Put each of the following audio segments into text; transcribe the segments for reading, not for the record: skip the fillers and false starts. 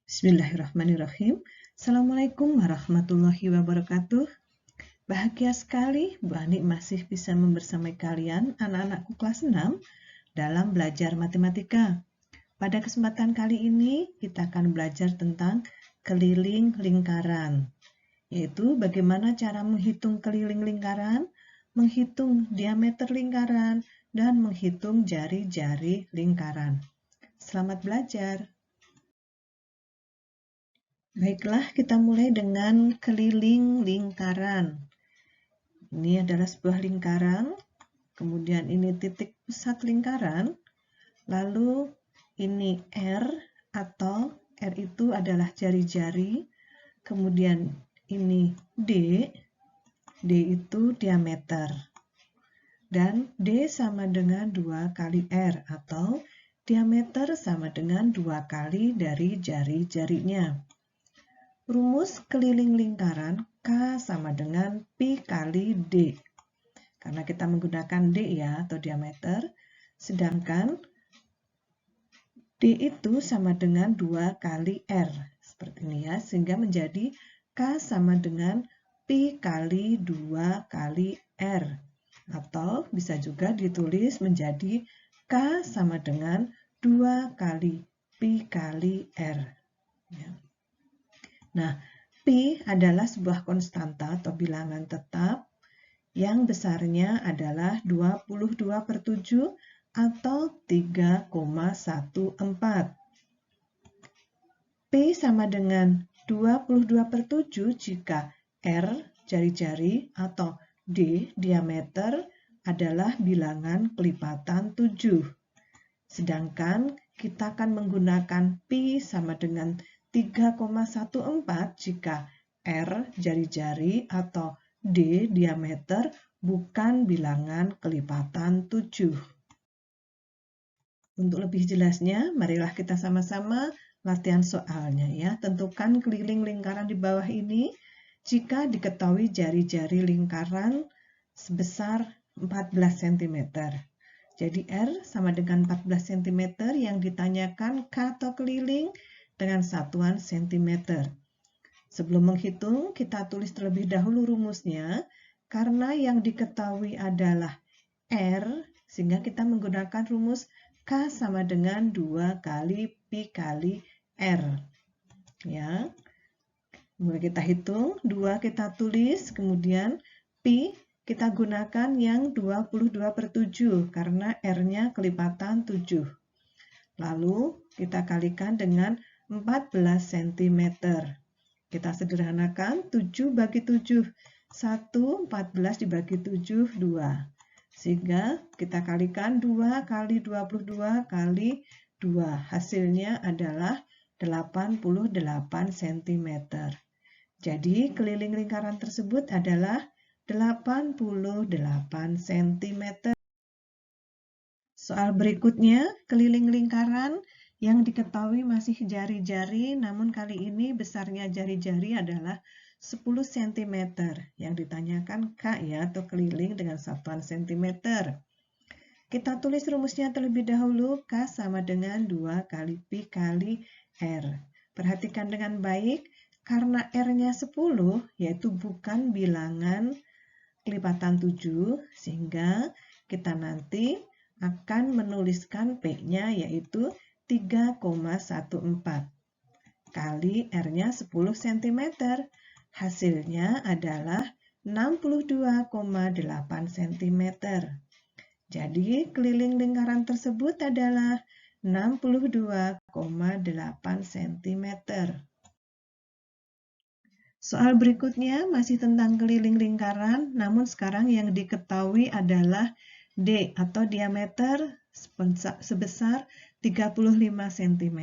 Bismillahirrahmanirrahim. Assalamualaikum warahmatullahi wabarakatuh. Bahagia sekali Bu Ani masih bisa membersamai kalian anak-anakku kelas 6 dalam belajar matematika. Pada kesempatan kali ini kita akan belajar tentang keliling lingkaran, yaitu bagaimana cara menghitung keliling lingkaran, menghitung diameter lingkaran, dan menghitung jari-jari lingkaran. Selamat belajar. Baiklah, kita mulai dengan keliling lingkaran. Ini adalah sebuah lingkaran, kemudian ini titik pusat lingkaran, lalu ini R atau R itu adalah jari-jari, kemudian ini D itu diameter, dan D sama dengan 2 kali R atau diameter sama dengan 2 kali dari jari-jarinya. Rumus keliling lingkaran K sama dengan Pi kali D. Karena kita menggunakan D ya, atau diameter. Sedangkan D itu sama dengan 2 kali R. Seperti ini ya, sehingga menjadi K sama dengan Pi kali 2 kali R. Atau bisa juga ditulis menjadi K sama dengan 2 kali Pi kali R. Ya. Nah, Pi adalah sebuah konstanta atau bilangan tetap yang besarnya adalah 22/7 atau 3,14. P sama dengan 22/7 jika R jari-jari atau D diameter adalah bilangan kelipatan 7. Sedangkan kita akan menggunakan Pi sama dengan 3,14 jika R jari-jari atau D diameter bukan bilangan kelipatan 7. Untuk lebih jelasnya, marilah kita sama-sama latihan soalnya ya. Tentukan keliling lingkaran di bawah ini jika diketahui jari-jari lingkaran sebesar 14 cm. Jadi R sama dengan 14 cm yang ditanyakan K atau keliling dengan satuan cm. Sebelum menghitung, kita tulis terlebih dahulu rumusnya, karena yang diketahui adalah R, sehingga kita menggunakan rumus K sama dengan 2 kali Pi kali R. Ya. Mulai kita hitung, 2 kita tulis, kemudian Pi kita gunakan yang 22/7, karena R-nya kelipatan 7. Lalu kita kalikan dengan 14 cm. Kita sederhanakan 7 bagi 7. 1, 14 dibagi 7, 2. Sehingga kita kalikan 2 kali 22 kali 2. Hasilnya adalah 88 cm. Jadi keliling lingkaran tersebut adalah 88 cm. Soal berikutnya, keliling lingkaran yang diketahui masih jari-jari, namun kali ini besarnya jari-jari adalah 10 cm. Yang ditanyakan K ya, atau keliling dengan satuan cm. Kita tulis rumusnya terlebih dahulu, K sama dengan 2 kali Pi kali R. Perhatikan dengan baik, karena R-nya 10, yaitu bukan bilangan kelipatan 7, sehingga kita nanti akan menuliskan P-nya yaitu 3,14 kali R-nya 10 cm. Hasilnya adalah 62,8 cm. Jadi keliling lingkaran tersebut adalah 62,8 cm. Soal berikutnya masih tentang keliling lingkaran, namun sekarang yang diketahui adalah D atau diameter sebesar 35 cm.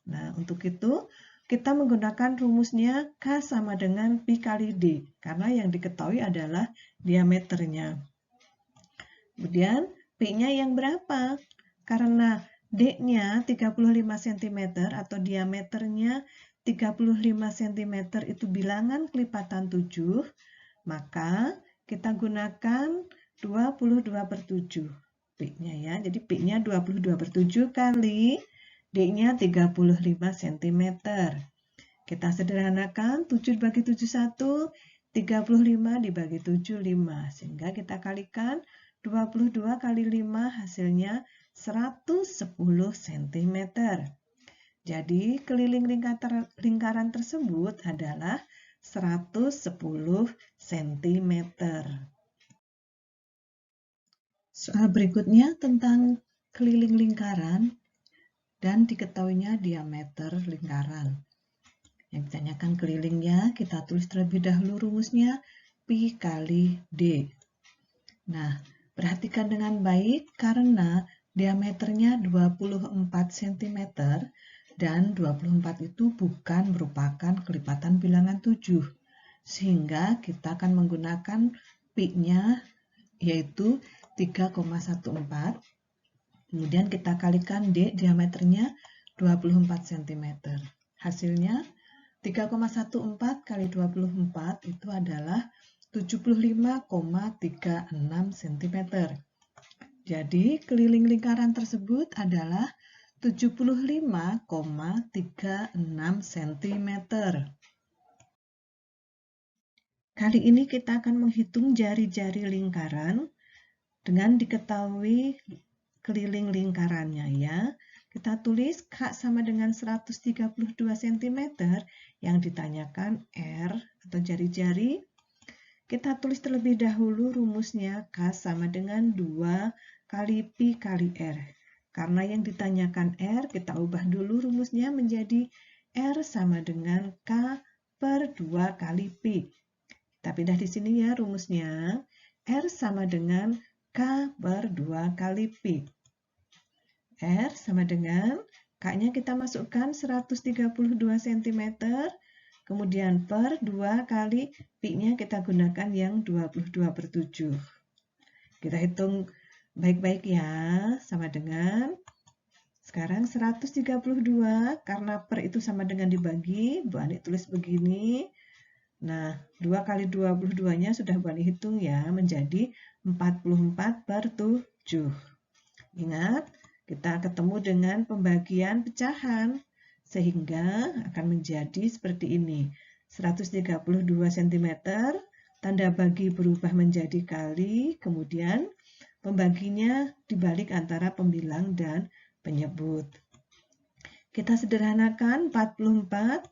Nah, untuk itu kita menggunakan rumusnya K sama dengan Pi kali D, karena yang diketahui adalah diameternya. Kemudian P-nya yang berapa? Karena D-nya 35 cm atau diameternya 35 cm itu bilangan kelipatan 7, maka kita gunakan 22/7 P-nya ya. Jadi P-nya 22/7 kali D-nya 35 cm. Kita sederhanakan, 7 dibagi 7, 1, 35 dibagi 7, 5. Sehingga kita kalikan 22 kali 5 hasilnya 110 cm. Jadi keliling lingkaran tersebut adalah 110 cm. Soal berikutnya tentang keliling lingkaran dan diketahuinya diameter lingkaran. Yang ditanyakan kelilingnya, kita tulis terlebih dahulu rumusnya Pi kali D. Nah, perhatikan dengan baik karena diameternya 24 cm dan 24 itu bukan merupakan kelipatan bilangan 7. Sehingga kita akan menggunakan Pi-nya yaitu 3,14. Kemudian kita kalikan D diameternya 24 cm. Hasilnya 3,14 kali 24 itu adalah 75,36 cm. Jadi keliling lingkaran tersebut adalah 75,36 cm. Kali ini kita akan menghitung jari-jari lingkaran dengan diketahui keliling lingkarannya ya. Kita tulis K sama dengan 132 cm yang ditanyakan R atau jari-jari. Kita tulis terlebih dahulu rumusnya K sama dengan 2 kali Pi kali R. Karena yang ditanyakan R, kita ubah dulu rumusnya menjadi R sama dengan K per 2 kali Pi. Kita pindah di sini ya rumusnya. R sama dengan K per 2 kali Pi. R sama dengan, K-nya kita masukkan 132 cm, kemudian per 2 kali Pi-nya kita gunakan yang 22 per 7. Kita hitung baik-baik ya, sama dengan, sekarang 132, karena per itu sama dengan dibagi, Bu Ani tulis begini. Nah, 2 kali 22-nya sudah Bu Ani hitung ya, menjadi 44 per 7. Ingat, kita ketemu dengan pembagian pecahan, sehingga akan menjadi seperti ini. 132 cm, tanda bagi berubah menjadi kali, kemudian pembaginya dibalik antara pembilang dan penyebut. Kita sederhanakan 44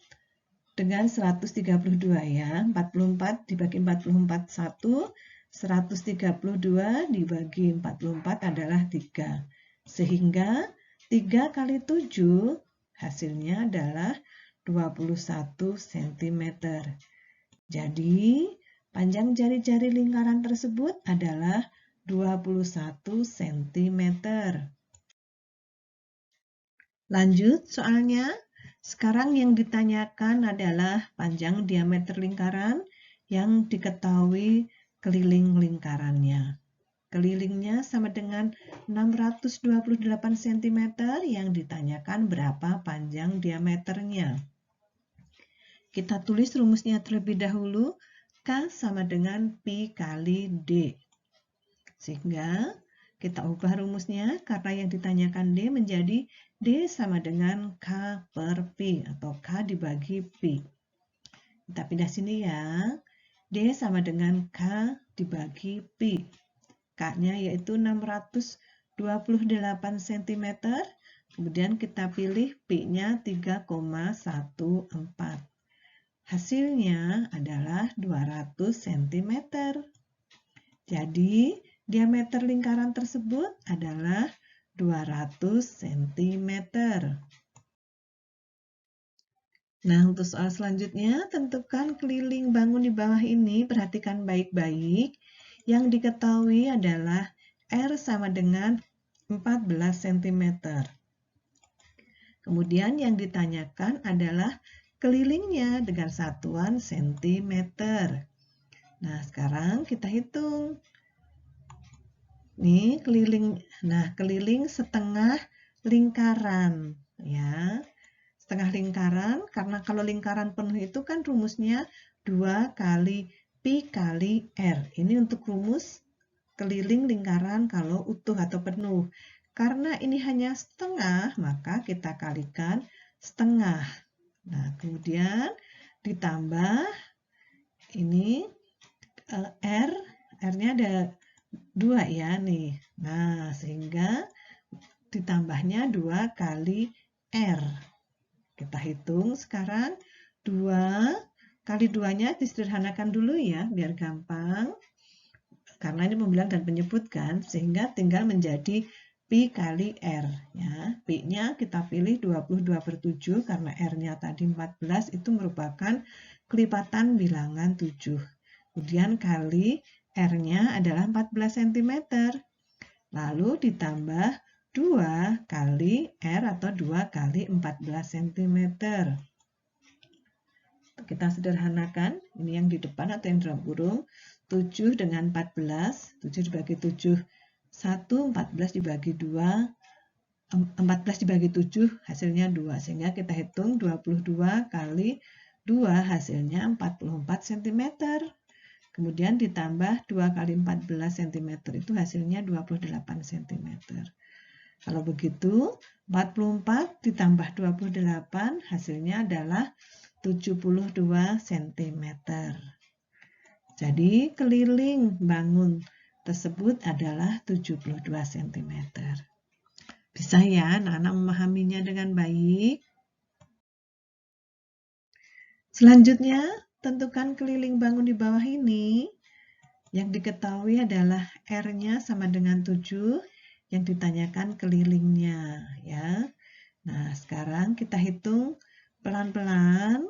dengan 132 ya. 44 dibagi 44, 1. 132 dibagi 44 adalah 3. Sehingga 3 kali 7 hasilnya adalah 21 cm. Jadi, panjang jari-jari lingkaran tersebut adalah 21 cm. Lanjut soalnya. Sekarang yang ditanyakan adalah panjang diameter lingkaran yang diketahui keliling lingkarannya. Kelilingnya sama dengan 628 cm yang ditanyakan berapa panjang diameternya. Kita tulis rumusnya terlebih dahulu, K sama dengan Pi kali D. Sehingga kita ubah rumusnya karena yang ditanyakan D menjadi D sama dengan K per Pi atau K dibagi Pi. Kita pindah sini ya. D sama dengan K dibagi Pi. K-nya yaitu 628 cm. Kemudian kita pilih Pi-nya 3,14. Hasilnya adalah 200 cm. Jadi, diameter lingkaran tersebut adalah 200 cm. Nah, untuk soal selanjutnya, tentukan keliling bangun di bawah ini. Perhatikan baik-baik. Yang diketahui adalah R sama dengan 14 cm. Kemudian yang ditanyakan adalah kelilingnya dengan satuan cm. Nah, sekarang kita hitung. Nih, keliling setengah lingkaran ya. Setengah lingkaran, karena kalau lingkaran penuh itu kan rumusnya 2 kali Pi kali R. Ini untuk rumus keliling lingkaran kalau utuh atau penuh. Karena ini hanya setengah, maka kita kalikan setengah. Nah, kemudian ditambah ini R-nya ada 2 ya nih. Nah, sehingga ditambahnya 2 kali R. Kita hitung sekarang 2 kali 2-nya disederhanakan dulu ya, biar gampang. Karena ini pembilang dan penyebut kan, sehingga tinggal menjadi Pi kali R. Ya. Pi-nya kita pilih 22/7 karena R-nya tadi 14 itu merupakan kelipatan bilangan 7. Kemudian kali R-nya adalah 14 cm. Lalu ditambah 2 kali R atau 2 kali 14 cm. Kita sederhanakan, ini yang di depan atau yang dalam kurung, 7 dengan 14, 7 dibagi 7, 1, 14 dibagi 2, 14 dibagi 7 hasilnya 2, sehingga kita hitung 22 kali 2 hasilnya 44 cm. Kemudian ditambah 2 kali 14 cm itu hasilnya 28 cm. Kalau begitu, 44 ditambah 28 hasilnya adalah 72 cm. Jadi keliling bangun tersebut adalah 72 cm. Bisa ya anak-anak memahaminya dengan baik? Selanjutnya, tentukan keliling bangun di bawah ini. Yang diketahui adalah R-nya sama dengan 7, yang ditanyakan kelilingnya. Ya. Nah, sekarang kita hitung pelan-pelan.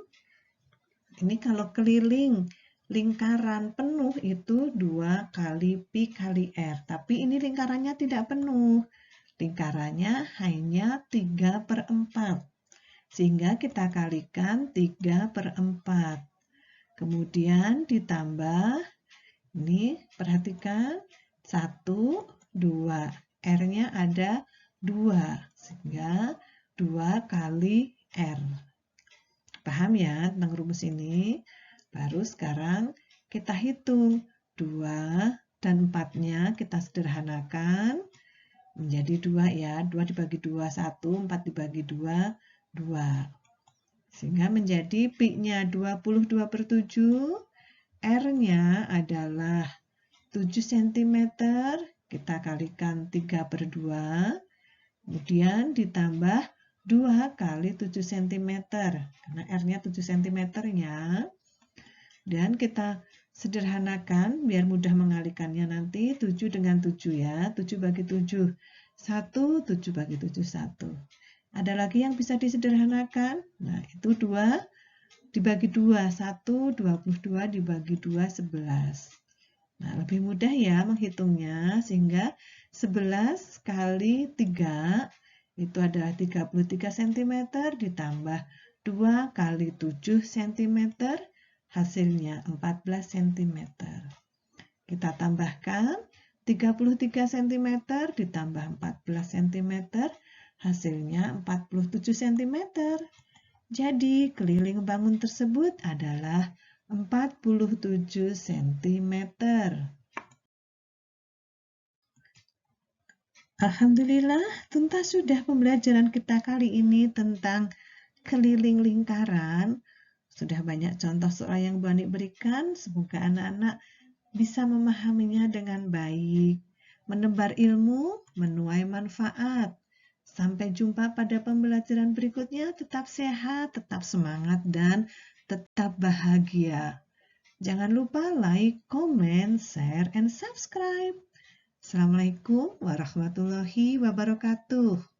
Ini kalau keliling lingkaran penuh itu 2 kali Pi kali R. Tapi ini lingkarannya tidak penuh. Lingkarannya hanya 3/4. Sehingga kita kalikan 3/4. Kemudian ditambah, ini perhatikan, 1, 2. R-nya ada 2. Sehingga 2 kali R. Paham ya tentang rumus ini? Baru sekarang kita hitung 2 dan 4-nya kita sederhanakan menjadi 2 ya. 2 dibagi 2, 1, 4 dibagi 2, 2. Sehingga menjadi Pi-nya 22/7, R-nya adalah 7 cm, kita kalikan 3/2, kemudian ditambah 2 kali 7 cm, karena R-nya 7 cm ya. Dan kita sederhanakan, biar mudah mengalikannya nanti, 7 dengan 7 ya, 7 bagi 7, 1, 7 bagi 7, 1. Ada lagi yang bisa disederhanakan? Nah, itu 2 dibagi 2, 1, 22 dibagi 2, 11. Nah, lebih mudah ya menghitungnya, sehingga 11 kali 3 itu adalah 33 cm, ditambah 2 kali 7 cm, hasilnya 14 cm. Kita tambahkan 33 cm ditambah 14 cm, hasilnya 47 cm. Jadi keliling bangun tersebut adalah 47 cm. Alhamdulillah, tuntas sudah pembelajaran kita kali ini tentang keliling lingkaran. Sudah banyak contoh soal yang Bu Ani berikan. Semoga anak-anak bisa memahaminya dengan baik, menebar ilmu, menuai manfaat. Sampai jumpa pada pembelajaran berikutnya. Tetap sehat, tetap semangat, dan tetap bahagia. Jangan lupa like, comment, share, and subscribe. Assalamualaikum warahmatullahi wabarakatuh.